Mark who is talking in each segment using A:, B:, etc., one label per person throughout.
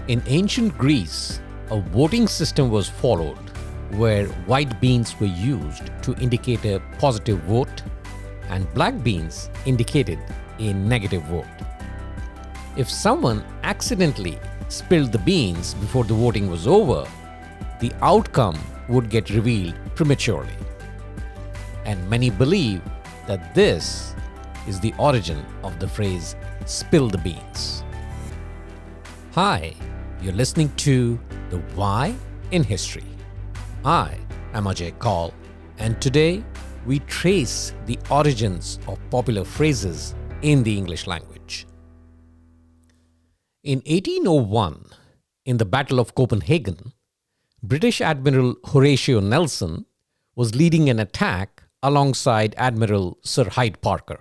A: In ancient Greece, a voting system was followed where white beans were used to indicate a positive vote and black beans indicated a negative vote. If someone accidentally spilled the beans before the voting was over, the outcome would get revealed prematurely. And many believe that this is the origin of the phrase spill the beans. Hi, you're listening to The Why in History. I am Ajay Kaul, and today we trace the origins of popular phrases in the English language. In 1801, in the Battle of Copenhagen, British Admiral Horatio Nelson was leading an attack alongside Admiral Sir Hyde Parker.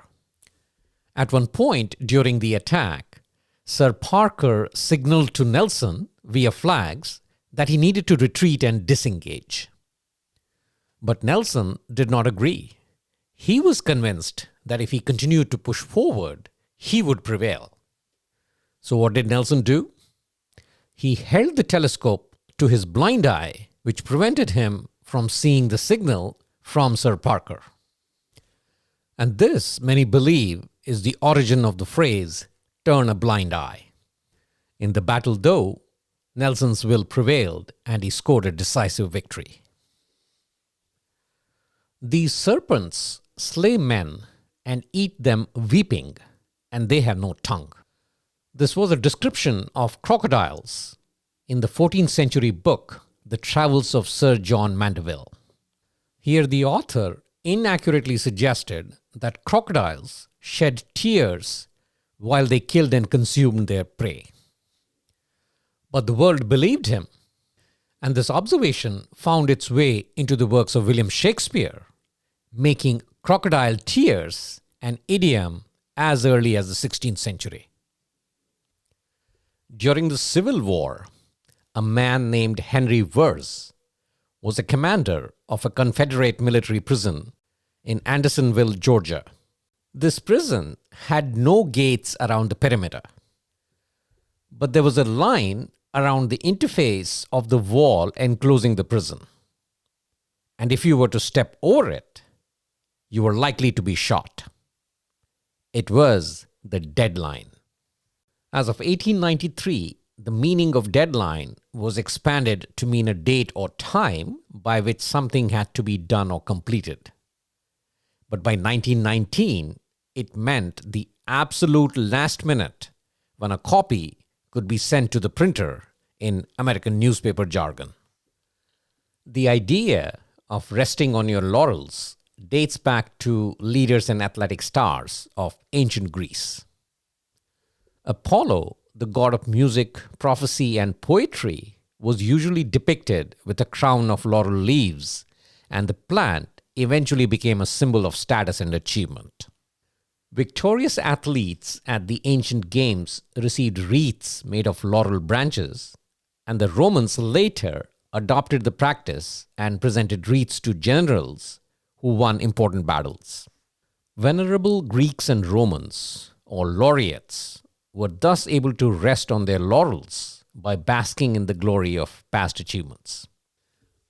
A: At one point during the attack, Sir Parker signaled to Nelson via flags that he needed to retreat and disengage. But Nelson did not agree. He was convinced that if he continued to push forward, he would prevail. So what did Nelson do? He held the telescope to his blind eye, which prevented him from seeing the signal from Sir Parker. And this, many believe, is the origin of the phrase, turn a blind eye. In the battle, though, Nelson's will prevailed and he scored a decisive victory. These serpents slay men and eat them weeping, and they have no tongue. This was a description of crocodiles in the 14th century book, The Travels of Sir John Mandeville. Here the author inaccurately suggested that crocodiles shed tears while they killed and consumed their prey. But the world believed him, and this observation found its way into the works of William Shakespeare, making crocodile tears an idiom as early as the 16th century. During the Civil War, a man named Henry Verse was a commander of a Confederate military prison in Andersonville, Georgia. This prison had no gates around the perimeter, but there was a line around the interface of the wall enclosing the prison. And if you were to step over it, you were likely to be shot. It was the deadline. As of 1893, the meaning of deadline was expanded to mean a date or time by which something had to be done or completed. But by 1919, it meant the absolute last minute when a copy could be sent to the printer in American newspaper jargon. The idea of resting on your laurels dates back to leaders and athletic stars of ancient Greece. Apollo, the god of music, prophecy, and poetry, was usually depicted with a crown of laurel leaves, and the plant eventually became a symbol of status and achievement. Victorious athletes at the ancient games received wreaths made of laurel branches, and the Romans later adopted the practice and presented wreaths to generals who won important battles. Venerable Greeks and Romans, or laureates, were thus able to rest on their laurels by basking in the glory of past achievements.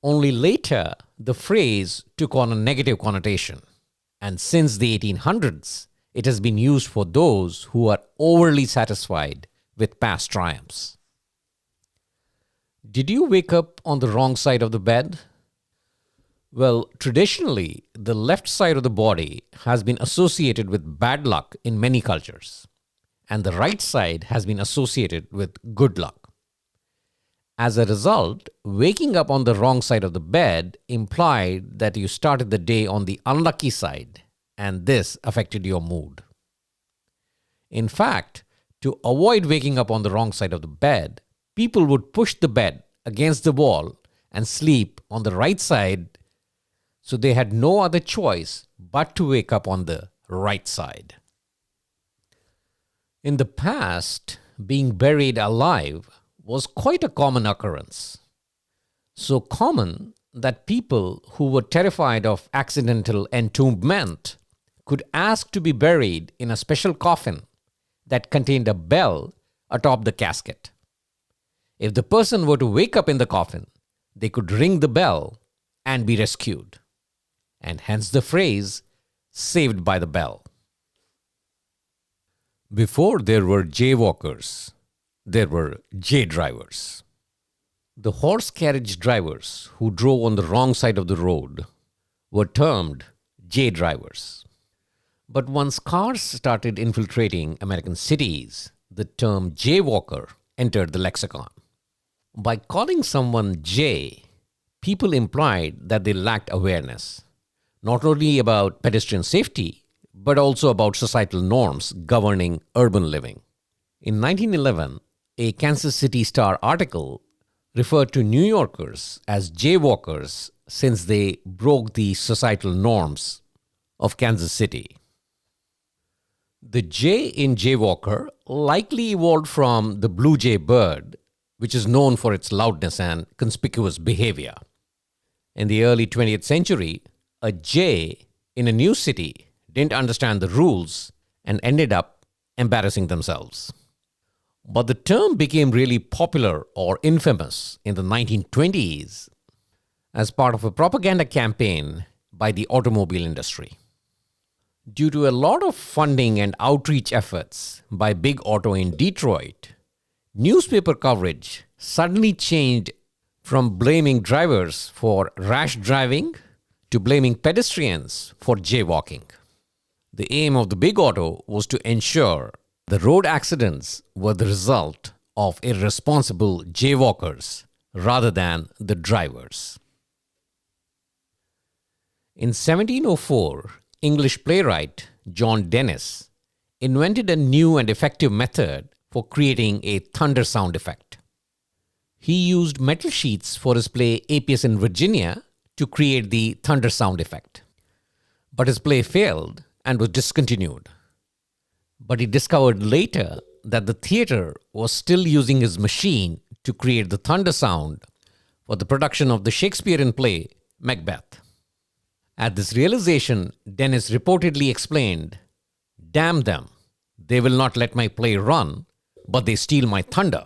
A: Only later, the phrase took on a negative connotation, and since the 1800s, it has been used for those who are overly satisfied with past triumphs. Did you wake up on the wrong side of the bed? Well, traditionally, the left side of the body has been associated with bad luck in many cultures, and the right side has been associated with good luck. As a result, waking up on the wrong side of the bed implied that you started the day on the unlucky side, and this affected your mood. In fact, to avoid waking up on the wrong side of the bed, people would push the bed against the wall and sleep on the right side, so they had no other choice but to wake up on the right side. In the past, being buried alive was quite a common occurrence. So common that people who were terrified of accidental entombment could ask to be buried in a special coffin that contained a bell atop the casket. If the person were to wake up in the coffin, they could ring the bell and be rescued. And hence the phrase, saved by the bell. Before there were jaywalkers, there were jay drivers. The horse carriage drivers who drove on the wrong side of the road were termed jay drivers. But once cars started infiltrating American cities, the term jaywalker entered the lexicon. By calling someone jay, people implied that they lacked awareness, not only about pedestrian safety, but also about societal norms governing urban living. In 1911, a Kansas City Star article referred to New Yorkers as jaywalkers since they broke the societal norms of Kansas City. The jay in jaywalker likely evolved from the blue jay bird, which is known for its loudness and conspicuous behavior. In the early 20th century, a jay in a new city didn't understand the rules and ended up embarrassing themselves. But the term became really popular or infamous in the 1920s as part of a propaganda campaign by the automobile industry. Due to a lot of funding and outreach efforts by Big Auto in Detroit, newspaper coverage suddenly changed from blaming drivers for rash driving to blaming pedestrians for jaywalking. The aim of the Big Auto was to ensure the road accidents were the result of irresponsible jaywalkers rather than the drivers. In 1704, English playwright John Dennis invented a new and effective method for creating a thunder sound effect. He used metal sheets for his play APS in Virginia to create the thunder sound effect. But his play failed and was discontinued. But he discovered later that the theater was still using his machine to create the thunder sound for the production of the Shakespearean play Macbeth. At this realization, Dennis reportedly explained, "Damn them, they will not let my play run, but they steal my thunder."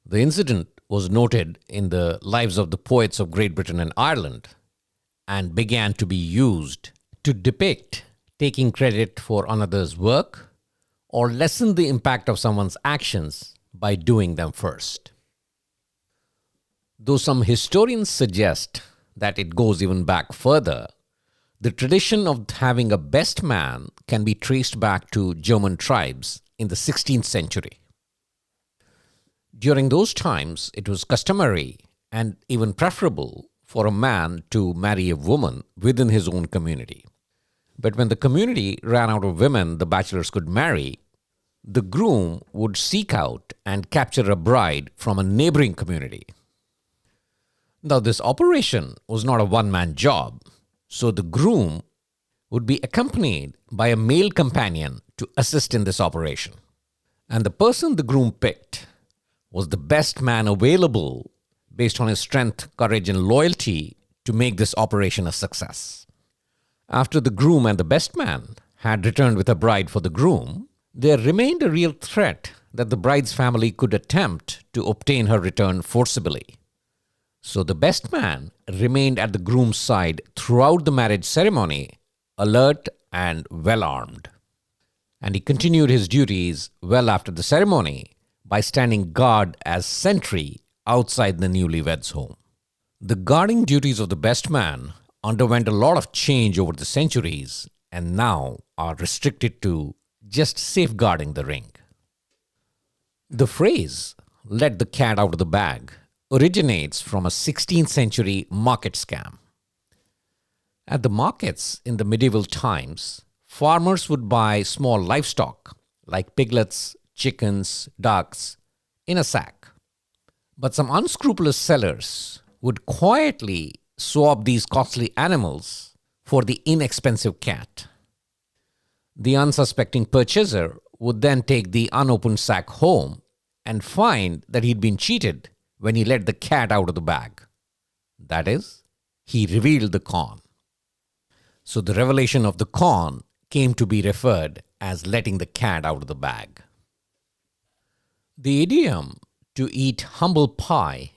A: The incident was noted in the lives of the poets of Great Britain and Ireland and began to be used to depict taking credit for another's work or lessen the impact of someone's actions by doing them first. Though some historians suggest that it goes even back further, the tradition of having a best man can be traced back to German tribes in the 16th century. During those times, it was customary and even preferable for a man to marry a woman within his own community. But when the community ran out of women the bachelors could marry, the groom would seek out and capture a bride from a neighboring community. Now, this operation was not a one-man job, so the groom would be accompanied by a male companion to assist in this operation. And the person the groom picked was the best man available based on his strength, courage, and loyalty to make this operation a success. After the groom and the best man had returned with a bride for the groom, there remained a real threat that the bride's family could attempt to obtain her return forcibly. So the best man remained at the groom's side throughout the marriage ceremony, alert and well-armed. And he continued his duties well after the ceremony by standing guard as sentry outside the newlyweds' home. The guarding duties of the best man underwent a lot of change over the centuries and now are restricted to just safeguarding the ring. The phrase, "let the cat out of the bag," originates from a 16th century market scam. At the markets in the medieval times, farmers would buy small livestock like piglets, chickens, ducks in a sack. But some unscrupulous sellers would quietly swap these costly animals for the inexpensive cat. The unsuspecting purchaser would then take the unopened sack home and find that he'd been cheated when he let the cat out of the bag. That is, he revealed the con. So the revelation of the con came to be referred as letting the cat out of the bag. The idiom to eat humble pie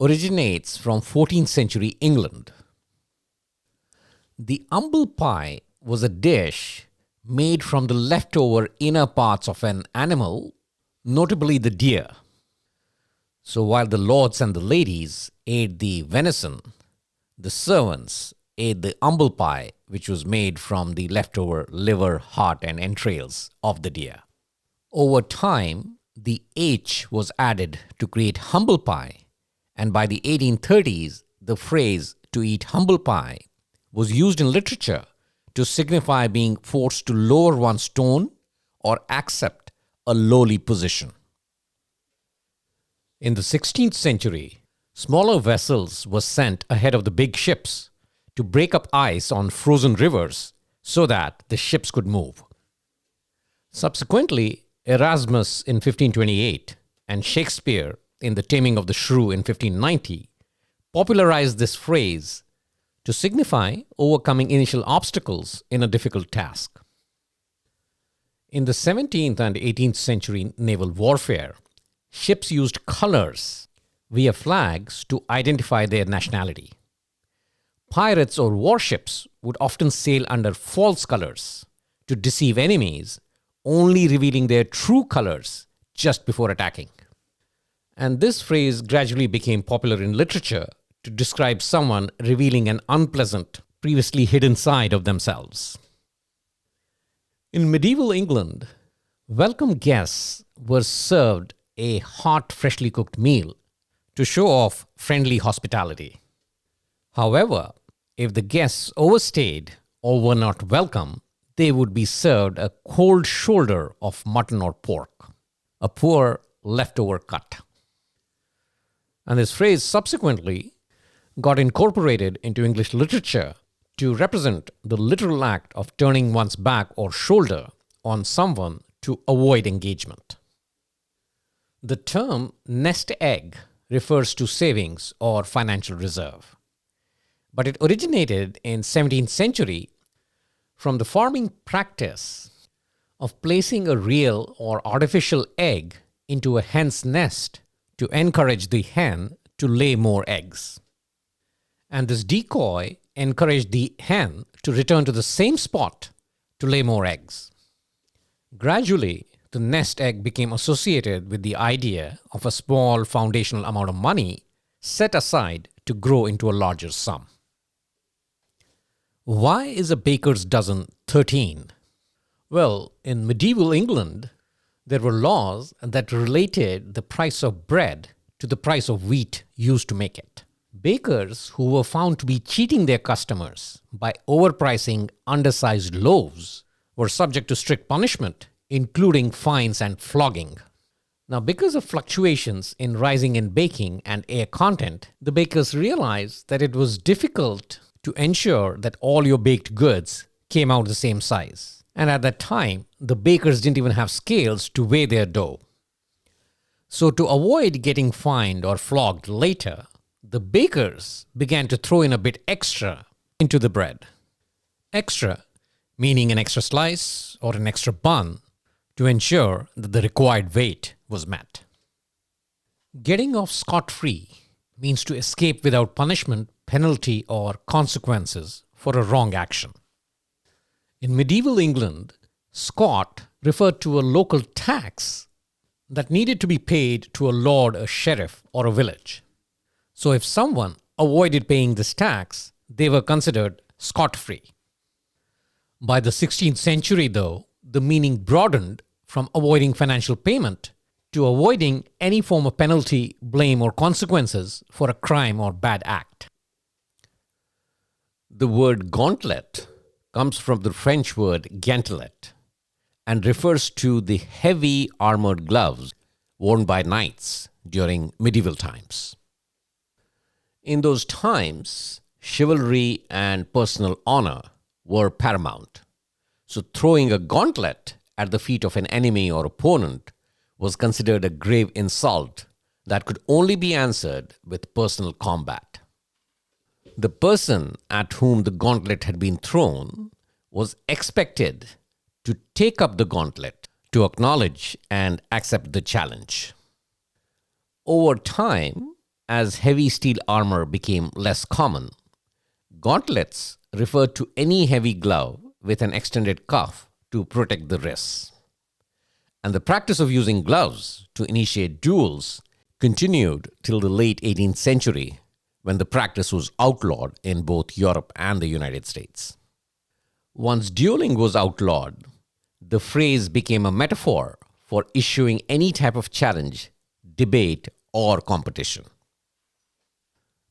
A: originates from 14th century England. The humble pie was a dish made from the leftover inner parts of an animal, notably the deer. So while the lords and the ladies ate the venison, the servants ate the humble pie, which was made from the leftover liver, heart, and entrails of the deer. Over time, the H was added to create humble pie, and by the 1830s, the phrase to eat humble pie was used in literature to signify being forced to lower one's tone or accept a lowly position. In the 16th century, smaller vessels were sent ahead of the big ships to break up ice on frozen rivers so that the ships could move. Subsequently, Erasmus in 1528 and Shakespeare in The Taming of the Shrew in 1590 popularized this phrase to signify overcoming initial obstacles in a difficult task. In the 17th and 18th century naval warfare, ships used colors via flags to identify their nationality. Pirates or warships would often sail under false colors to deceive enemies, only revealing their true colors just before attacking. And this phrase gradually became popular in literature to describe someone revealing an unpleasant, previously hidden side of themselves. In medieval England, welcome guests were served a hot, freshly cooked meal to show off friendly hospitality. However, if the guests overstayed or were not welcome, they would be served a cold shoulder of mutton or pork, a poor leftover cut. And this phrase subsequently got incorporated into English literature to represent the literal act of turning one's back or shoulder on someone to avoid engagement. The term nest egg refers to savings or financial reserve, but it originated in 17th century from the farming practice of placing a real or artificial egg into a hen's nest to encourage the hen to lay more eggs. And this decoy encouraged the hen to return to the same spot to lay more eggs. Gradually, the nest egg became associated with the idea of a small foundational amount of money set aside to grow into a larger sum. Why is a baker's dozen 13? Well, in medieval England, there were laws that related the price of bread to the price of wheat used to make it. Bakers who were found to be cheating their customers by overpricing undersized loaves were subject to strict punishment, including fines and flogging. Now, because of fluctuations in rising in baking and air content, the bakers realized that it was difficult to ensure that all your baked goods came out the same size. And at that time, the bakers didn't even have scales to weigh their dough. So to avoid getting fined or flogged later, the bakers began to throw in a bit extra into the bread. Extra meaning an extra slice or an extra bun to ensure that the required weight was met. Getting off scot-free means to escape without punishment, penalty, or consequences for a wrong action. In medieval England, scot referred to a local tax that needed to be paid to a lord, a sheriff, or a village. So if someone avoided paying this tax, they were considered scot-free. By the 16th century, though, the meaning broadened from avoiding financial payment to avoiding any form of penalty, blame, or consequences for a crime or bad act. The word gauntlet comes from the French word gantelet and refers to the heavy armored gloves worn by knights during medieval times. In those times, chivalry and personal honor were paramount. So throwing a gauntlet at the feet of an enemy or opponent was considered a grave insult that could only be answered with personal combat. The person at whom the gauntlet had been thrown was expected to take up the gauntlet to acknowledge and accept the challenge. Over time, as heavy steel armor became less common, gauntlets referred to any heavy glove with an extended cuff to protect the wrists. And the practice of using gloves to initiate duels continued till the late 18th century, when the practice was outlawed in both Europe and the United States. Once dueling was outlawed, the phrase became a metaphor for issuing any type of challenge, debate, or competition.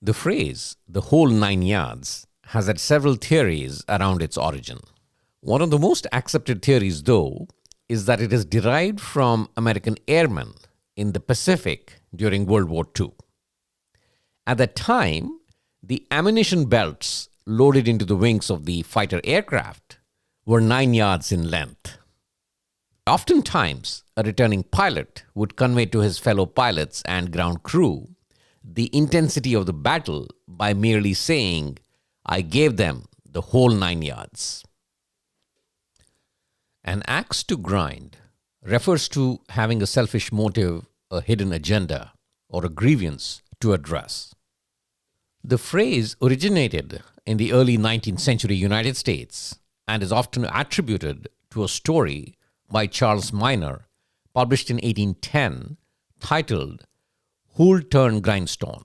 A: The phrase, the whole 9 yards, has had several theories around its origin. One of the most accepted theories, though, is that it is derived from American airmen in the Pacific during World War II. At that time, the ammunition belts loaded into the wings of the fighter aircraft were 9 yards in length. Oftentimes, a returning pilot would convey to his fellow pilots and ground crew the intensity of the battle by merely saying, "I gave them the whole 9 yards." An axe to grind refers to having a selfish motive, a hidden agenda, or a grievance to address. The phrase originated in the early 19th century United States and is often attributed to a story by Charles Minor, published in 1810, titled Who'll Turn Grindstone.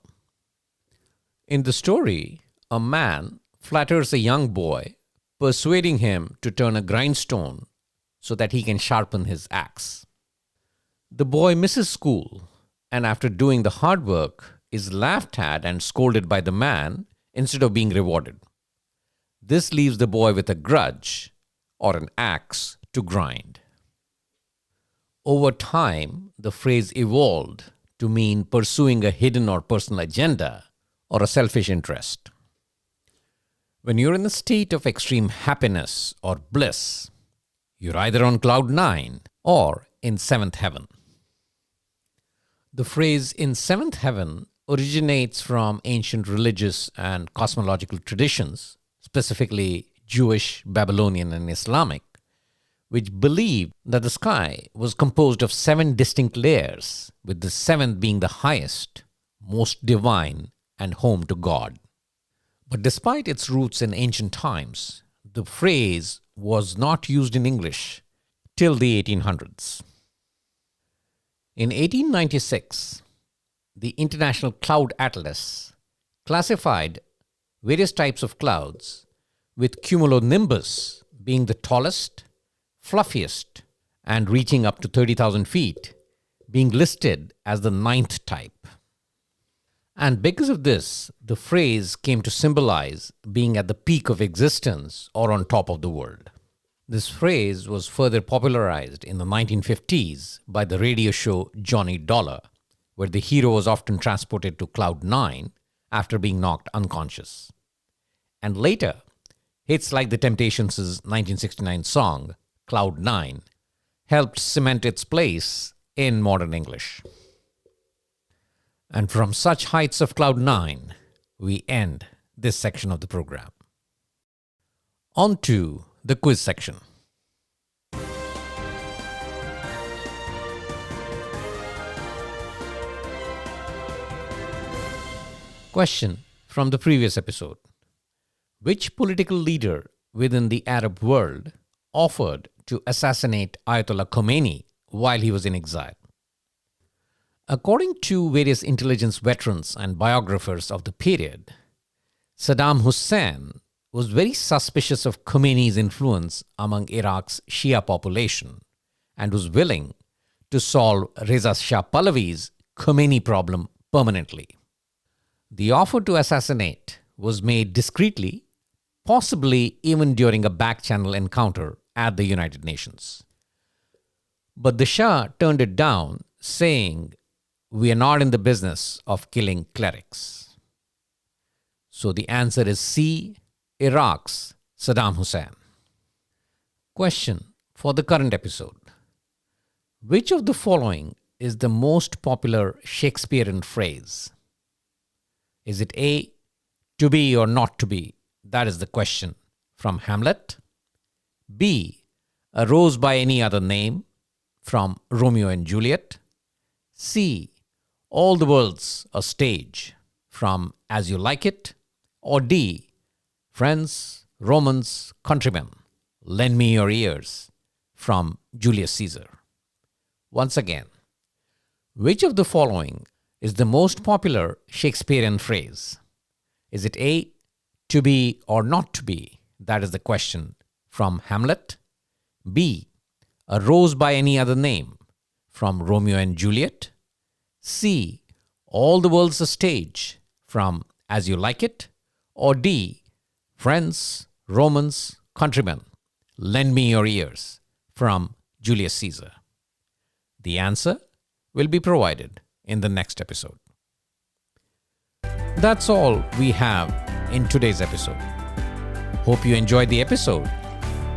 A: In the story, a man flatters a young boy, persuading him to turn a grindstone so that he can sharpen his axe. The boy misses school, and after doing the hard work, is laughed at and scolded by the man instead of being rewarded. This leaves the boy with a grudge or an axe to grind. Over time, the phrase evolved to mean pursuing a hidden or personal agenda or a selfish interest. When you're in a state of extreme happiness or bliss, you're either on cloud 9 or in seventh heaven. The phrase "in seventh heaven" originates from ancient religious and cosmological traditions, specifically Jewish, Babylonian, and Islamic, which believed that the sky was composed of 7 distinct layers, with the 7th being the highest, most divine, and home to God. But despite its roots in ancient times, the phrase was not used in English till the 1800s. In 1896, the International Cloud Atlas classified various types of clouds, with cumulonimbus being the tallest, fluffiest, and reaching up to 30,000 feet, being listed as the 9th type. And because of this, the phrase came to symbolize being at the peak of existence or on top of the world. This phrase was further popularized in the 1950s by the radio show Johnny Dollar, where the hero was often transported to Cloud 9 after being knocked unconscious. And later, hits like the Temptations' 1969 song, Cloud 9, helped cement its place in modern English. And from such heights of Cloud 9, we end this section of the program. On to the quiz section. Question from the previous episode. Which political leader within the Arab world offered to assassinate Ayatollah Khomeini while he was in exile? According to various intelligence veterans and biographers of the period, Saddam Hussein was very suspicious of Khomeini's influence among Iraq's Shia population and was willing to solve Reza Shah Pahlavi's Khomeini problem permanently. The offer to assassinate was made discreetly, possibly even during a back-channel encounter at the United Nations. But the Shah turned it down, saying, "We are not in the business of killing clerics." So the answer is C, Iraq's Saddam Hussein. Question for the current episode. Which of the following is the most popular Shakespearean phrase? Is it A, to be or not to be? That is the question from Hamlet. B, a rose by any other name from Romeo and Juliet. C, all the world's a stage from As You Like It? Or D, Friends, Romans, countrymen, lend me your ears from Julius Caesar? Once again, which of the following is the most popular Shakespearean phrase? Is it A, to be or not to be? That is the question from Hamlet. B, a rose by any other name from Romeo and Juliet. C, all the world's a stage from As You Like It? Or D, Friends, Romans, countrymen, lend me your ears from Julius Caesar? The answer will be provided in the next episode. That's all we have in today's episode. Hope you enjoyed the episode,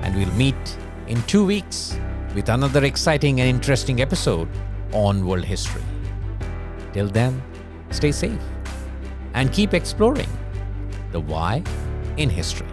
A: and we'll meet in 2 weeks with another exciting and interesting episode on world history. Till then, stay safe and keep exploring the why in history.